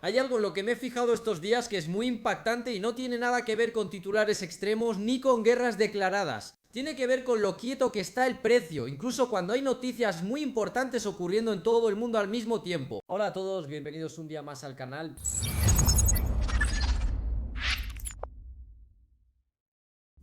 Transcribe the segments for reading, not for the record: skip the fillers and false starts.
Hay algo en lo que me he fijado estos días que es muy impactante y no tiene nada que ver con titulares extremos ni con guerras declaradas. Tiene que ver con lo quieto que está el precio, incluso cuando hay noticias muy importantes ocurriendo en todo el mundo al mismo tiempo. Hola a todos, bienvenidos un día más al canal.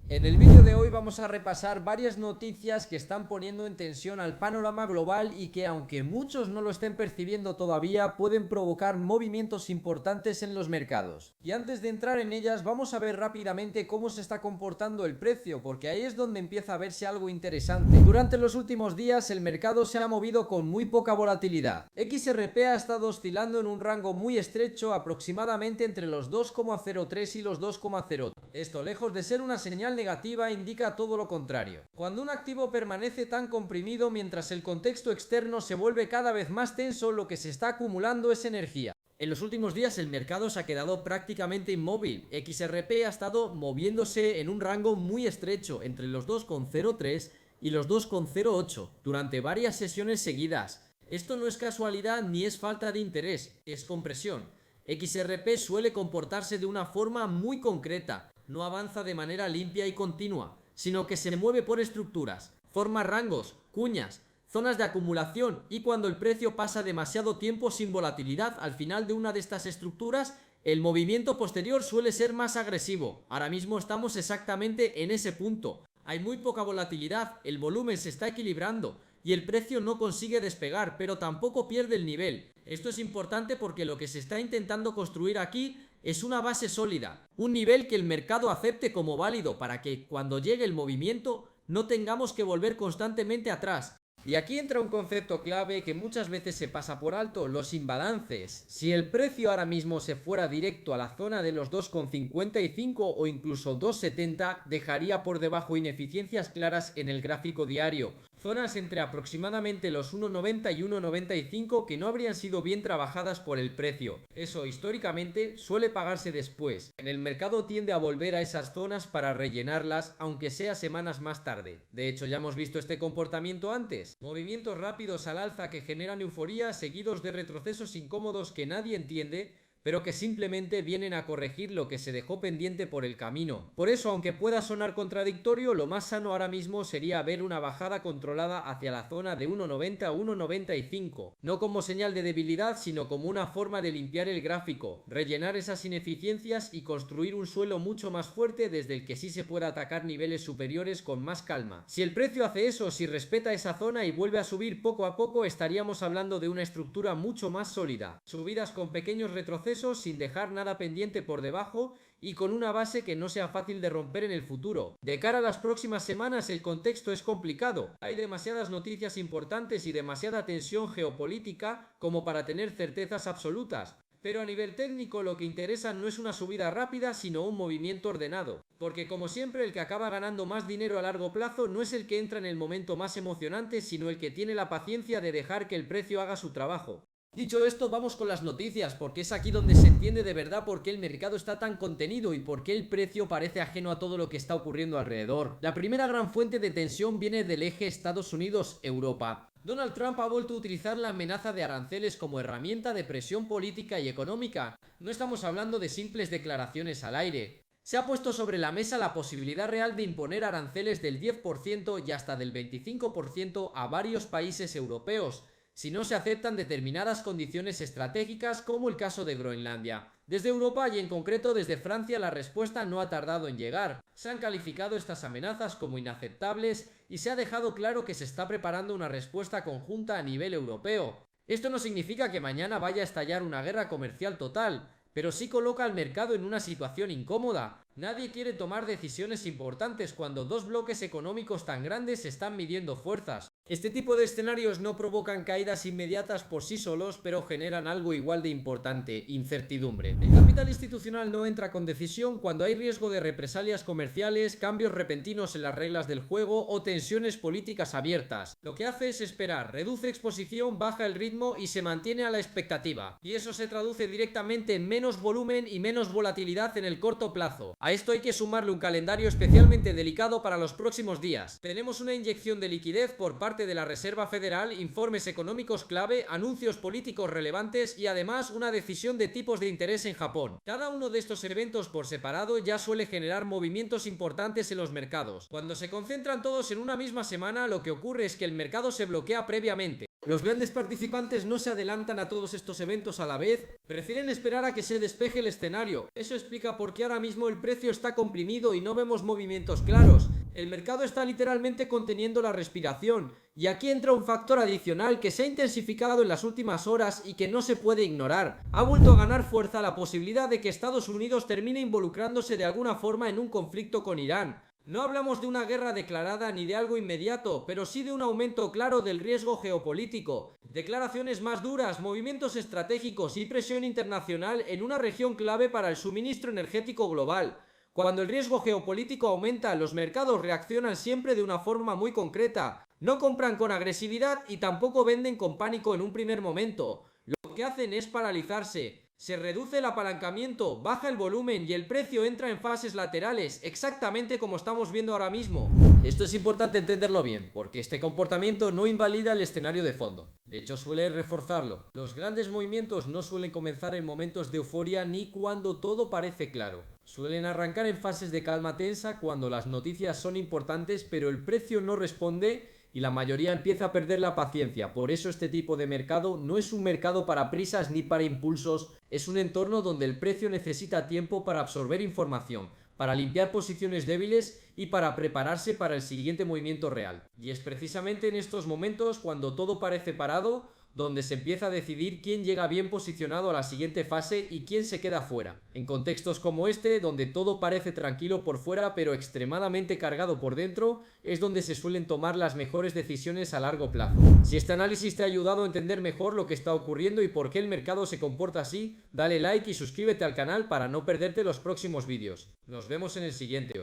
En el vídeo de hoy vamos a repasar varias noticias que están poniendo en tensión al panorama global y que, aunque muchos no lo estén percibiendo todavía, pueden provocar movimientos importantes en los mercados. Y antes de entrar en ellas, vamos a ver rápidamente cómo se está comportando el precio, porque ahí es donde empieza a verse algo interesante. Durante los últimos días el mercado se ha movido con muy poca volatilidad. XRP ha estado oscilando en un rango muy estrecho, aproximadamente entre los 2,03 y los 2,0. Esto, lejos de ser una señal negativa, indica todo lo contrario. Cuando un activo permanece tan comprimido mientras el contexto externo se vuelve cada vez más tenso, lo que se está acumulando es energía. En los últimos días el mercado se ha quedado prácticamente inmóvil. XRP ha estado moviéndose en un rango muy estrecho entre los 2,03 y los 2,08 durante varias sesiones seguidas. Esto no es casualidad ni es falta de interés, es compresión. XRP suele comportarse de una forma muy concreta. No avanza de manera limpia y continua, sino que se mueve por estructuras, forma rangos, cuñas, zonas de acumulación, y cuando el precio pasa demasiado tiempo sin volatilidad al final de una de estas estructuras, el movimiento posterior suele ser más agresivo. Ahora mismo estamos exactamente en ese punto. Hay muy poca volatilidad, el volumen se está equilibrando y el precio no consigue despegar, pero tampoco pierde el nivel. Esto es importante porque lo que se está intentando construir aquí es una base sólida, un nivel que el mercado acepte como válido para que cuando llegue el movimiento no tengamos que volver constantemente atrás. Y aquí entra un concepto clave que muchas veces se pasa por alto: los imbalances. Si el precio ahora mismo se fuera directo a la zona de los 2,55 o incluso 2,70, dejaría por debajo ineficiencias claras en el gráfico diario. Zonas entre aproximadamente los 1,90 y 1,95 que no habrían sido bien trabajadas por el precio. Eso históricamente suele pagarse después. En el mercado tiende a volver a esas zonas para rellenarlas, aunque sea semanas más tarde. De hecho, ya hemos visto este comportamiento antes. Movimientos rápidos al alza que generan euforía, seguidos de retrocesos incómodos que nadie entiende, pero que simplemente vienen a corregir lo que se dejó pendiente por el camino. Por eso, aunque pueda sonar contradictorio, lo más sano ahora mismo sería ver una bajada controlada hacia la zona de 1,90 a 1,95, no como señal de debilidad, sino como una forma de limpiar el gráfico, rellenar esas ineficiencias y construir un suelo mucho más fuerte desde el que sí se pueda atacar niveles superiores con más calma. Si el precio hace eso, si respeta esa zona y vuelve a subir poco a poco, estaríamos hablando de una estructura mucho más sólida. Subidas con pequeños retrocesos sin dejar nada pendiente por debajo y con una base que no sea fácil de romper en el futuro. De cara a las próximas semanas el contexto es complicado. Hay demasiadas noticias importantes y demasiada tensión geopolítica como para tener certezas absolutas. Pero a nivel técnico lo que interesa no es una subida rápida, sino un movimiento ordenado. Porque como siempre, el que acaba ganando más dinero a largo plazo no es el que entra en el momento más emocionante, sino el que tiene la paciencia de dejar que el precio haga su trabajo. Dicho esto, vamos con las noticias, porque es aquí donde se entiende de verdad por qué el mercado está tan contenido y por qué el precio parece ajeno a todo lo que está ocurriendo alrededor. La primera gran fuente de tensión viene del eje Estados Unidos-Europa. Donald Trump ha vuelto a utilizar la amenaza de aranceles como herramienta de presión política y económica. No estamos hablando de simples declaraciones al aire. Se ha puesto sobre la mesa la posibilidad real de imponer aranceles del 10% y hasta del 25% a varios países europeos, si no se aceptan determinadas condiciones estratégicas, como el caso de Groenlandia. Desde Europa y en concreto desde Francia la respuesta no ha tardado en llegar. Se han calificado estas amenazas como inaceptables y se ha dejado claro que se está preparando una respuesta conjunta a nivel europeo. Esto no significa que mañana vaya a estallar una guerra comercial total, pero sí coloca al mercado en una situación incómoda. Nadie quiere tomar decisiones importantes cuando dos bloques económicos tan grandes están midiendo fuerzas. Este tipo de escenarios no provocan caídas inmediatas por sí solos, pero generan algo igual de importante: incertidumbre. El capital institucional no entra con decisión cuando hay riesgo de represalias comerciales, cambios repentinos en las reglas del juego o tensiones políticas abiertas. Lo que hace es esperar, reduce exposición, baja el ritmo y se mantiene a la expectativa. Y eso se traduce directamente en menos volumen y menos volatilidad en el corto plazo. A esto hay que sumarle un calendario especialmente delicado para los próximos días. Tenemos una inyección de liquidez por parte parte de la Reserva Federal, informes económicos clave, anuncios políticos relevantes y además una decisión de tipos de interés en Japón. Cada uno de estos eventos por separado ya suele generar movimientos importantes en los mercados. Cuando se concentran todos en una misma semana, lo que ocurre es que el mercado se bloquea previamente. Los grandes participantes no se adelantan a todos estos eventos a la vez, prefieren esperar a que se despeje el escenario. Eso explica por qué ahora mismo el precio está comprimido y no vemos movimientos claros. El mercado está literalmente conteniendo la respiración, y aquí entra un factor adicional que se ha intensificado en las últimas horas y que no se puede ignorar. Ha vuelto a ganar fuerza la posibilidad de que Estados Unidos termine involucrándose de alguna forma en un conflicto con Irán. No hablamos de una guerra declarada ni de algo inmediato, pero sí de un aumento claro del riesgo geopolítico. Declaraciones más duras, movimientos estratégicos y presión internacional en una región clave para el suministro energético global. Cuando el riesgo geopolítico aumenta, los mercados reaccionan siempre de una forma muy concreta. No compran con agresividad y tampoco venden con pánico en un primer momento. Lo que hacen es paralizarse. Se reduce el apalancamiento, baja el volumen y el precio entra en fases laterales, exactamente como estamos viendo ahora mismo. Esto es importante entenderlo bien, porque este comportamiento no invalida el escenario de fondo. De hecho, suele reforzarlo. Los grandes movimientos no suelen comenzar en momentos de euforia ni cuando todo parece claro. Suelen arrancar en fases de calma tensa cuando las noticias son importantes, pero el precio no responde y la mayoría empieza a perder la paciencia. Por eso este tipo de mercado no es un mercado para prisas ni para impulsos, es un entorno donde el precio necesita tiempo para absorber información, para limpiar posiciones débiles y para prepararse para el siguiente movimiento real. Y es precisamente en estos momentos, cuando todo parece parado, donde se empieza a decidir quién llega bien posicionado a la siguiente fase y quién se queda fuera. En contextos como este, donde todo parece tranquilo por fuera pero extremadamente cargado por dentro, es donde se suelen tomar las mejores decisiones a largo plazo. Si este análisis te ha ayudado a entender mejor lo que está ocurriendo y por qué el mercado se comporta así, dale like y suscríbete al canal para no perderte los próximos vídeos. Nos vemos en el siguiente.